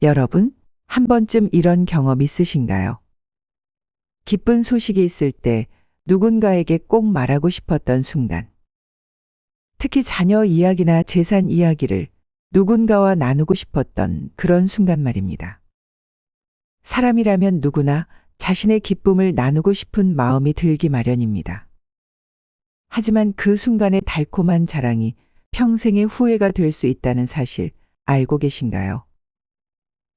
여러분, 한 번쯤 이런 경험 있으신가요? 기쁜 소식이 있을 때 누군가에게 꼭 말하고 싶었던 순간. 특히 자녀 이야기나 재산 이야기를 누군가와 나누고 싶었던 그런 순간 말입니다. 사람이라면 누구나 자신의 기쁨을 나누고 싶은 마음이 들기 마련입니다. 하지만 그 순간의 달콤한 자랑이 평생의 후회가 될 수 있다는 사실 알고 계신가요?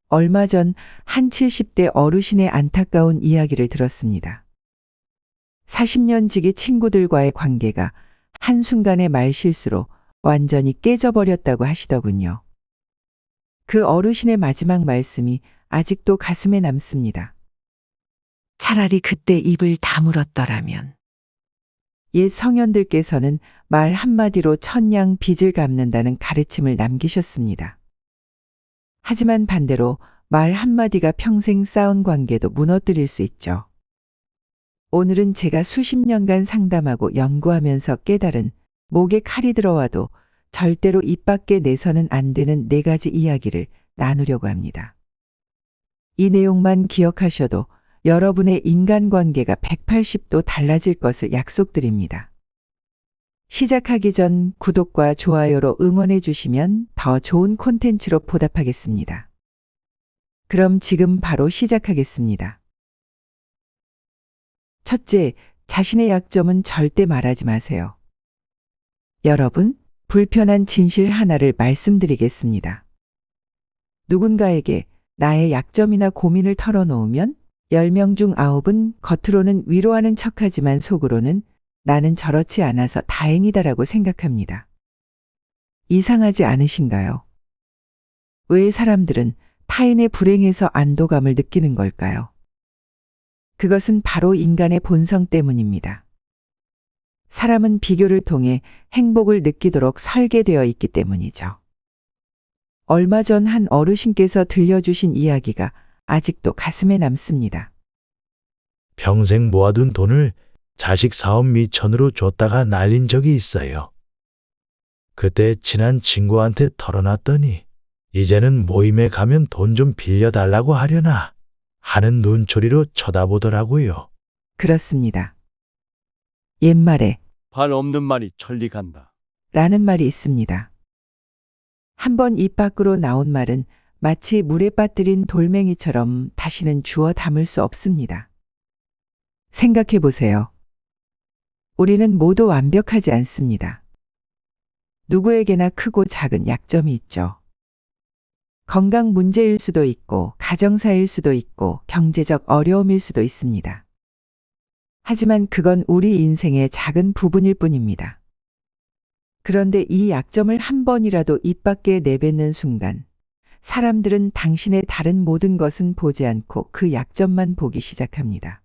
얼마 전 한 70대 어르신의 안타까운 이야기를 들었습니다. 40년 지기 친구들과의 관계가 한순간의 말실수로 완전히 깨져버렸다고 하시더군요. 그 어르신의 마지막 말씀이 아직도 가슴에 남습니다. 차라리 그때 입을 다물었더라면. 옛 성현들께서는 말 한마디로 천냥 빚을 갚는다는 가르침을 남기셨습니다. 하지만 반대로 말 한마디가 평생 쌓은 관계도 무너뜨릴 수 있죠. 오늘은 제가 수십 년간 상담하고 연구하면서 깨달은 목에 칼이 들어와도 절대로 입 밖에 내서는 안 되는 4가지 이야기를 나누려고 합니다. 이 내용만 기억하셔도 여러분의 인간관계가 180도 달라질 것을 약속드립니다. 시작하기 전 구독과 좋아요로 응원해 주시면 더 좋은 콘텐츠로 보답하겠습니다. 그럼 지금 바로 시작하겠습니다. 첫째, 자신의 약점은 절대 말하지 마세요. 여러분, 불편한 진실 하나를 말씀드리겠습니다. 누군가에게 나의 약점이나 고민을 털어놓으면 10명 중 9은 겉으로는 위로하는 척하지만 속으로는 나는 저렇지 않아서 다행이다라고 생각합니다. 이상하지 않으신가요? 왜 사람들은 타인의 불행에서 안도감을 느끼는 걸까요? 그것은 바로 인간의 본성 때문입니다. 사람은 비교를 통해 행복을 느끼도록 설계되어 있기 때문이죠. 얼마 전 한 어르신께서 들려주신 이야기가 아직도 가슴에 남습니다. 평생 모아둔 돈을 자식 사업 미천으로 줬다가 날린 적이 있어요. 그때 친한 친구한테 털어놨더니 이제는 모임에 가면 돈 좀 빌려달라고 하려나 하는 눈초리로 쳐다보더라고요. 그렇습니다. 옛말에 발 없는 말이 천리 간다. 라는 말이 있습니다. 한번 입 밖으로 나온 말은 마치 물에 빠뜨린 돌멩이처럼 다시는 주워 담을 수 없습니다. 생각해 보세요. 우리는 모두 완벽하지 않습니다. 누구에게나 크고 작은 약점이 있죠. 건강 문제일 수도 있고, 가정사일 수도 있고, 경제적 어려움일 수도 있습니다. 하지만 그건 우리 인생의 작은 부분일 뿐입니다. 그런데 이 약점을 한 번이라도 입 밖에 내뱉는 순간, 사람들은 당신의 다른 모든 것은 보지 않고 그 약점만 보기 시작합니다.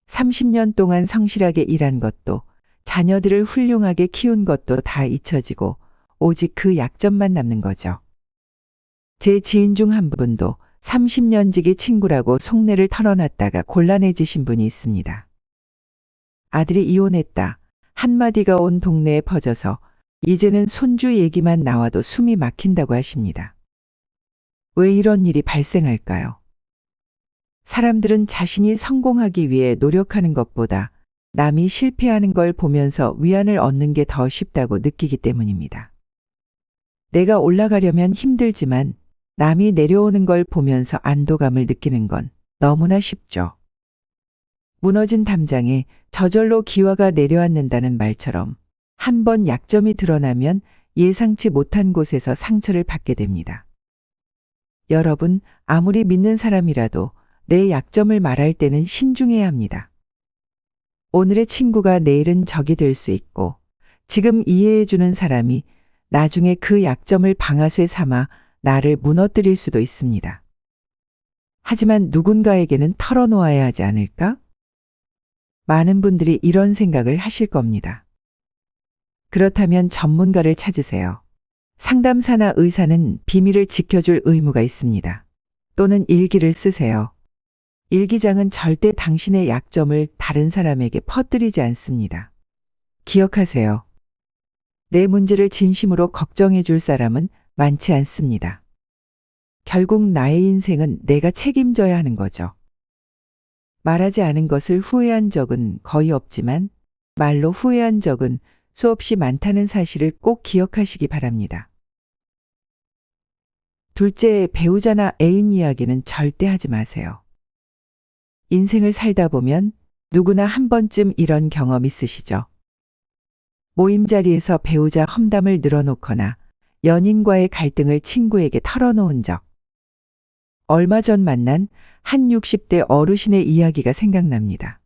30년 동안 성실하게 일한 것도, 자녀들을 훌륭하게 키운 것도 다 잊혀지고 오직 그 약점만 남는 거죠. 제 지인 중 한 분도 30년 지기 친구라고 속내를 털어놨다가 곤란해지신 분이 있습니다. 아들이 이혼했다. 한마디가 온 동네에 퍼져서 이제는 손주 얘기만 나와도 숨이 막힌다고 하십니다. 왜 이런 일이 발생할까요? 사람들은 자신이 성공하기 위해 노력하는 것보다 남이 실패하는 걸 보면서 위안을 얻는 게 더 쉽다고 느끼기 때문입니다. 내가 올라가려면 힘들지만 남이 내려오는 걸 보면서 안도감을 느끼는 건 너무나 쉽죠. 무너진 담장에 저절로 기와가 내려앉는다는 말처럼 한 번 약점이 드러나면 예상치 못한 곳에서 상처를 받게 됩니다. 여러분, 아무리 믿는 사람이라도 내 약점을 말할 때는 신중해야 합니다. 오늘의 친구가 내일은 적이 될 수 있고, 지금 이해해주는 사람이 나중에 그 약점을 방아쇠 삼아 나를 무너뜨릴 수도 있습니다. 하지만 누군가에게는 털어놓아야 하지 않을까? 많은 분들이 이런 생각을 하실 겁니다. 그렇다면 전문가를 찾으세요. 상담사나 의사는 비밀을 지켜줄 의무가 있습니다. 또는 일기를 쓰세요. 일기장은 절대 당신의 약점을 다른 사람에게 퍼뜨리지 않습니다. 기억하세요. 내 문제를 진심으로 걱정해 줄 사람은 많지 않습니다. 결국 나의 인생은 내가 책임져야 하는 거죠. 말하지 않은 것을 후회한 적은 거의 없지만 말로 후회한 적은 수없이 많다는 사실을 꼭 기억하시기 바랍니다. 둘째, 배우자나 애인 이야기는 절대 하지 마세요. 인생을 살다 보면 누구나 한 번쯤 이런 경험 있으시죠? 모임 자리에서 배우자 험담을 늘어놓거나 연인과의 갈등을 친구에게 털어놓은 적. 얼마 전 만난 한 60대 어르신의 이야기가 생각납니다.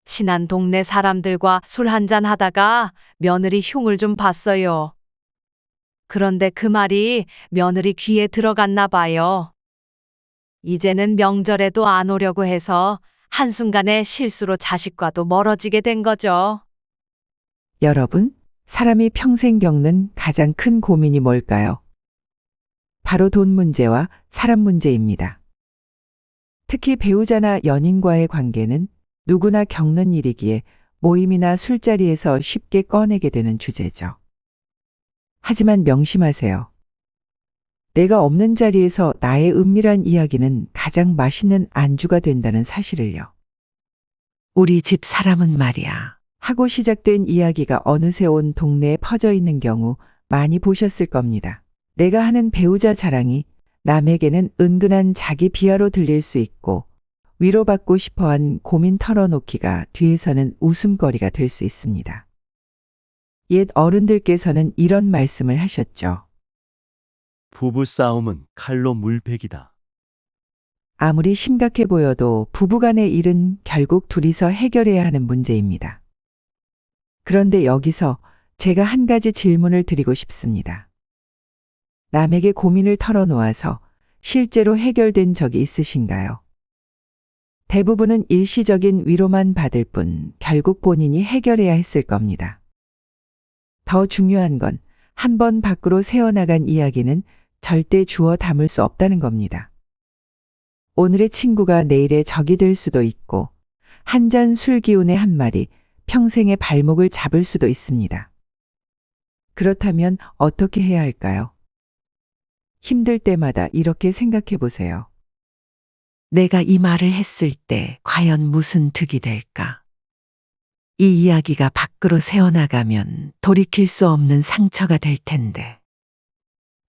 친한 동네 사람들과 술 한잔 하다가 며느리 흉을 좀 봤어요. 그런데 그 말이 며느리 귀에 들어갔나 봐요. 이제는 명절에도 안 오려고 해서 한순간에 실수로 자식과도 멀어지게 된 거죠. 여러분, 사람이 평생 겪는 가장 큰 고민이 뭘까요? 바로 돈 문제와 사람 문제입니다. 특히 배우자나 연인과의 관계는 누구나 겪는 일이기에 모임이나 술자리에서 쉽게 꺼내게 되는 주제죠. 하지만 명심하세요. 내가 없는 자리에서 나의 은밀한 이야기는 가장 맛있는 안주가 된다는 사실을요. 우리 집 사람은 말이야. 하고 시작된 이야기가 어느새 온 동네에 퍼져 있는 경우 많이 보셨을 겁니다. 내가 하는 배우자 자랑이 남에게는 은근한 자기 비하로 들릴 수 있고 위로받고 싶어한 고민 털어놓기가 뒤에서는 웃음거리가 될 수 있습니다. 옛 어른들께서는 이런 말씀을 하셨죠. 부부 싸움은 칼로 물베기다. 아무리 심각해 보여도 부부간의 일은 결국 둘이서 해결해야 하는 문제입니다. 그런데 여기서 제가 한 가지 질문을 드리고 싶습니다. 남에게 고민을 털어놓아서 실제로 해결된 적이 있으신가요? 대부분은 일시적인 위로만 받을 뿐 결국 본인이 해결해야 했을 겁니다. 더 중요한 건 한 번 밖으로 새어나간 이야기는 절대 주워 담을 수 없다는 겁니다. 오늘의 친구가 내일의 적이 될 수도 있고 한 잔 술 기운의 한 말이 평생의 발목을 잡을 수도 있습니다. 그렇다면 어떻게 해야 할까요? 힘들 때마다 이렇게 생각해 보세요. 내가 이 말을 했을 때 과연 무슨 득이 될까? 이 이야기가 밖으로 새어나가면 돌이킬 수 없는 상처가 될 텐데.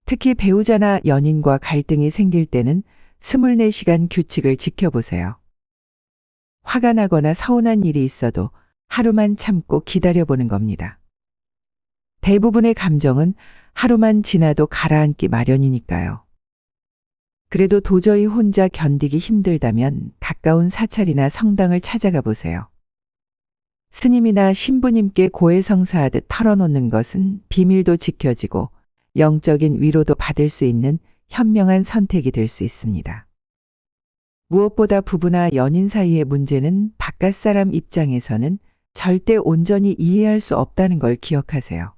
특히 배우자나 연인과 갈등이 생길 때는 24시간 규칙을 지켜보세요. 화가 나거나 서운한 일이 있어도 하루만 참고 기다려보는 겁니다. 대부분의 감정은 하루만 지나도 가라앉기 마련이니까요. 그래도 도저히 혼자 견디기 힘들다면 가까운 사찰이나 성당을 찾아가 보세요. 스님이나 신부님께 고해성사하듯 털어놓는 것은 비밀도 지켜지고 영적인 위로도 받을 수 있는 현명한 선택이 될 수 있습니다. 무엇보다 부부나 연인 사이의 문제는 바깥 사람 입장에서는 절대 온전히 이해할 수 없다는 걸 기억하세요.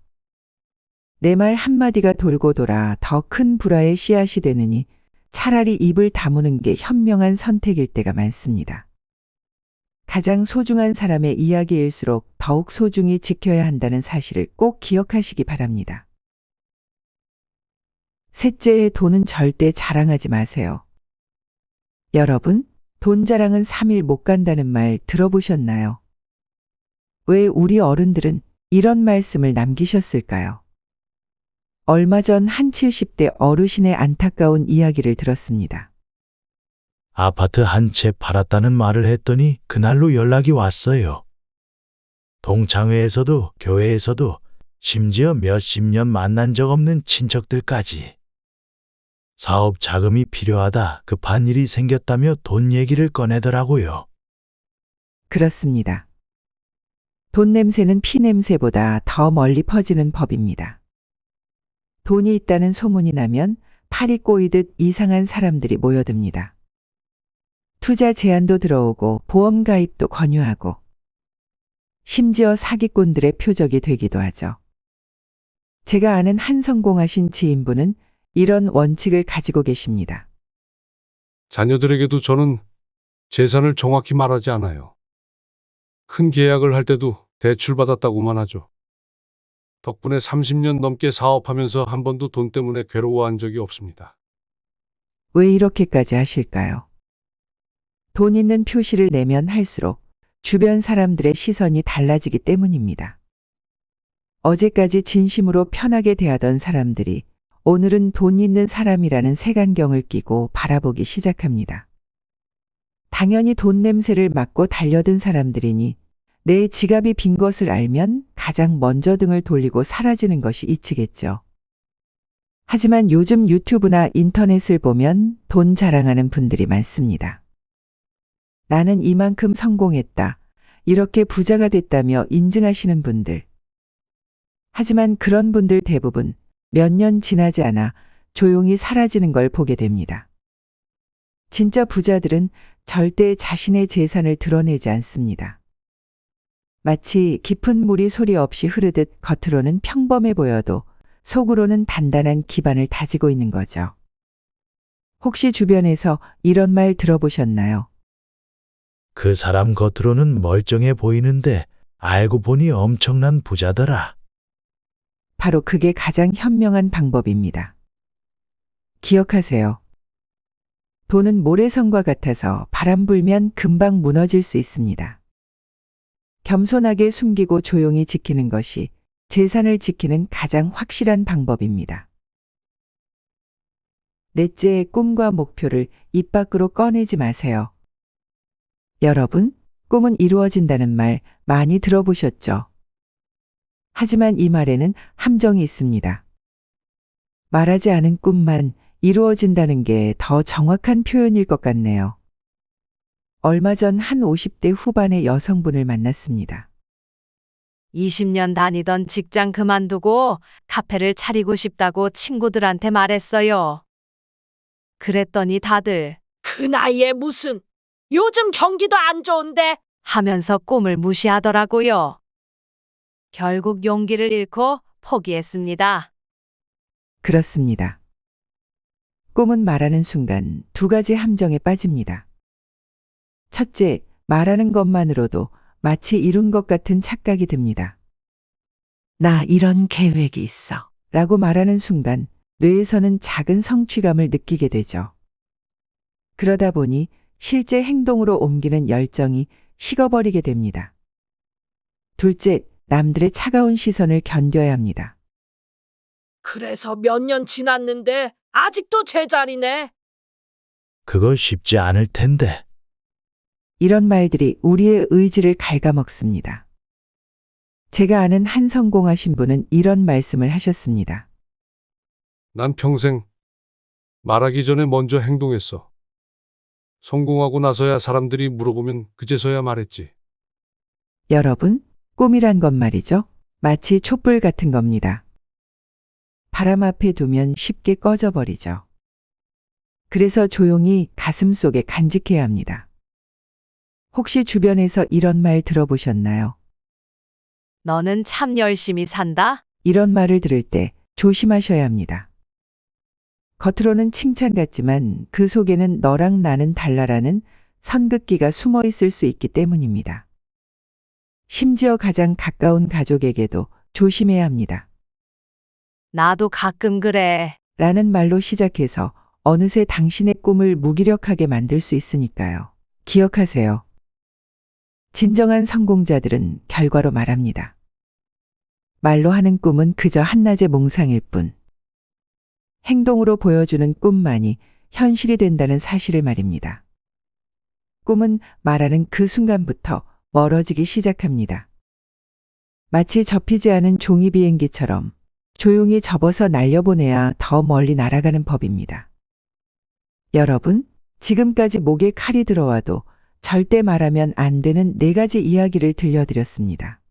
내 말 한마디가 돌고 돌아 더 큰 불화의 씨앗이 되느니 차라리 입을 다무는 게 현명한 선택일 때가 많습니다. 가장 소중한 사람의 이야기일수록 더욱 소중히 지켜야 한다는 사실을 꼭 기억하시기 바랍니다. 셋째, 돈은 절대 자랑하지 마세요. 여러분, 돈 자랑은 3일 못 간다는 말 들어보셨나요? 왜 우리 어른들은 이런 말씀을 남기셨을까요? 얼마 전 한 70대 어르신의 안타까운 이야기를 들었습니다. 아파트 한 채 팔았다는 말을 했더니 그날로 연락이 왔어요. 동창회에서도 교회에서도 심지어 몇십 년 만난 적 없는 친척들까지. 사업 자금이 필요하다, 급한 일이 생겼다며 돈 얘기를 꺼내더라고요. 그렇습니다. 돈 냄새는 피 냄새보다 더 멀리 퍼지는 법입니다. 돈이 있다는 소문이 나면 팔이 꼬이듯 이상한 사람들이 모여듭니다. 투자 제안도 들어오고 보험 가입도 권유하고 심지어 사기꾼들의 표적이 되기도 하죠. 제가 아는 한 성공하신 지인분은 이런 원칙을 가지고 계십니다. 자녀들에게도 저는 재산을 정확히 말하지 않아요. 큰 계약을 할 때도 대출받았다고만 하죠. 덕분에 30년 넘게 사업하면서 한 번도 돈 때문에 괴로워한 적이 없습니다. 왜 이렇게까지 하실까요? 돈 있는 표시를 내면 할수록 주변 사람들의 시선이 달라지기 때문입니다. 어제까지 진심으로 편하게 대하던 사람들이 오늘은 돈 있는 사람이라는 색안경을 끼고 바라보기 시작합니다. 당연히 돈 냄새를 맡고 달려든 사람들이니 내 지갑이 빈 것을 알면 가장 먼저 등을 돌리고 사라지는 것이 이치겠죠. 하지만 요즘 유튜브나 인터넷을 보면 돈 자랑하는 분들이 많습니다. 나는 이만큼 성공했다. 이렇게 부자가 됐다며 인증하시는 분들. 하지만 그런 분들 대부분 몇 년 지나지 않아 조용히 사라지는 걸 보게 됩니다. 진짜 부자들은 절대 자신의 재산을 드러내지 않습니다. 마치 깊은 물이 소리 없이 흐르듯 겉으로는 평범해 보여도 속으로는 단단한 기반을 다지고 있는 거죠. 혹시 주변에서 이런 말 들어보셨나요? 그 사람 겉으로는 멀쩡해 보이는데 알고 보니 엄청난 부자더라. 바로 그게 가장 현명한 방법입니다. 기억하세요. 돈은 모래성과 같아서 바람 불면 금방 무너질 수 있습니다. 겸손하게 숨기고 조용히 지키는 것이 재산을 지키는 가장 확실한 방법입니다. 넷째, 꿈과 목표를 입 밖으로 꺼내지 마세요. 여러분, 꿈은 이루어진다는 말 많이 들어보셨죠? 하지만 이 말에는 함정이 있습니다. 말하지 않은 꿈만 이루어진다는 게 더 정확한 표현일 것 같네요. 얼마 전 한 50대 후반의 여성분을 만났습니다. 20년 다니던 직장 그만두고 카페를 차리고 싶다고 친구들한테 말했어요. 그랬더니 다들 그 나이에 무슨, 요즘 경기도 안 좋은데. 하면서 꿈을 무시하더라고요. 결국 용기를 잃고 포기했습니다. 그렇습니다. 꿈은 말하는 순간 두 가지 함정에 빠집니다. 첫째, 말하는 것만으로도 마치 이룬 것 같은 착각이 듭니다. 나 이런 계획이 있어 라고 말하는 순간 뇌에서는 작은 성취감을 느끼게 되죠. 그러다 보니 실제 행동으로 옮기는 열정이 식어버리게 됩니다. 둘째, 남들의 차가운 시선을 견뎌야 합니다. 그래서 몇 년 지났는데 아직도 제자리네. 그거 쉽지 않을 텐데. 이런 말들이 우리의 의지를 갉아먹습니다. 제가 아는 한 성공하신 분은 이런 말씀을 하셨습니다. 난 평생 말하기 전에 먼저 행동했어. 성공하고 나서야 사람들이 물어보면 그제서야 말했지. 여러분, 꿈이란 건 말이죠. 마치 촛불 같은 겁니다. 바람 앞에 두면 쉽게 꺼져버리죠. 그래서 조용히 가슴 속에 간직해야 합니다. 혹시 주변에서 이런 말 들어보셨나요? 너는 참 열심히 산다? 이런 말을 들을 때 조심하셔야 합니다. 겉으로는 칭찬 같지만 그 속에는 너랑 나는 달라라는 선긋기가 숨어 있을 수 있기 때문입니다. 심지어 가장 가까운 가족에게도 조심해야 합니다. 나도 가끔 그래. 라는 말로 시작해서 어느새 당신의 꿈을 무기력하게 만들 수 있으니까요. 기억하세요. 진정한 성공자들은 결과로 말합니다. 말로 하는 꿈은 그저 한낮의 몽상일 뿐. 행동으로 보여주는 꿈만이 현실이 된다는 사실을 말입니다. 꿈은 말하는 그 순간부터 멀어지기 시작합니다. 마치 접히지 않은 종이 비행기처럼 조용히 접어서 날려보내야 더 멀리 날아가는 법입니다. 여러분, 지금까지 목에 칼이 들어와도 절대 말하면 안 되는 4가지 이야기를 들려드렸습니다.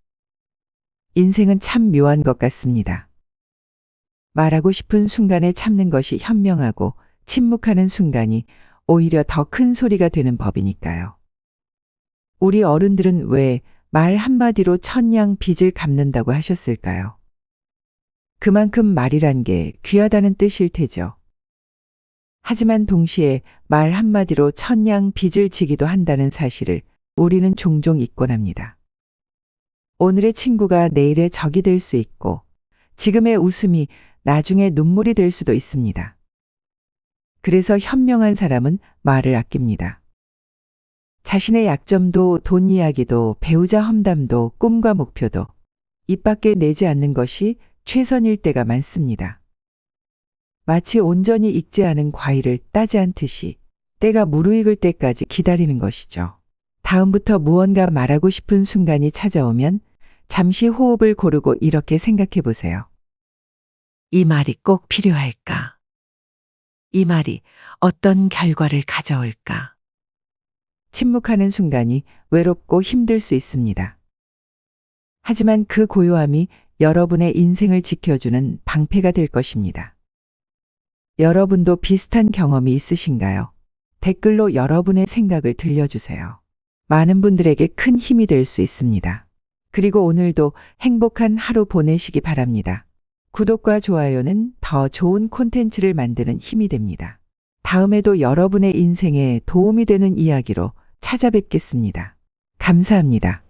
인생은 참 묘한 것 같습니다. 말하고 싶은 순간에 참는 것이 현명하고 침묵하는 순간이 오히려 더 큰 소리가 되는 법이니까요. 우리 어른들은 왜 말 한마디로 천냥 빚을 갚는다고 하셨을까요? 그만큼 말이란 게 귀하다는 뜻일 테죠. 하지만 동시에 말 한마디로 천냥 빚을 지기도 한다는 사실을 우리는 종종 잊곤 합니다. 오늘의 친구가 내일의 적이 될 수 있고 지금의 웃음이 나중에 눈물이 될 수도 있습니다. 그래서 현명한 사람은 말을 아낍니다. 자신의 약점도 돈 이야기도 배우자 험담도 꿈과 목표도 입 밖에 내지 않는 것이 최선일 때가 많습니다. 마치 온전히 익지 않은 과일을 따지 않듯이 때가 무르익을 때까지 기다리는 것이죠. 다음부터 무언가 말하고 싶은 순간이 찾아오면 잠시 호흡을 고르고 이렇게 생각해 보세요. 이 말이 꼭 필요할까? 이 말이 어떤 결과를 가져올까? 침묵하는 순간이 외롭고 힘들 수 있습니다. 하지만 그 고요함이 여러분의 인생을 지켜주는 방패가 될 것입니다. 여러분도 비슷한 경험이 있으신가요? 댓글로 여러분의 생각을 들려주세요. 많은 분들에게 큰 힘이 될 수 있습니다. 그리고 오늘도 행복한 하루 보내시기 바랍니다. 구독과 좋아요는 더 좋은 콘텐츠를 만드는 힘이 됩니다. 다음에도 여러분의 인생에 도움이 되는 이야기로 찾아뵙겠습니다. 감사합니다.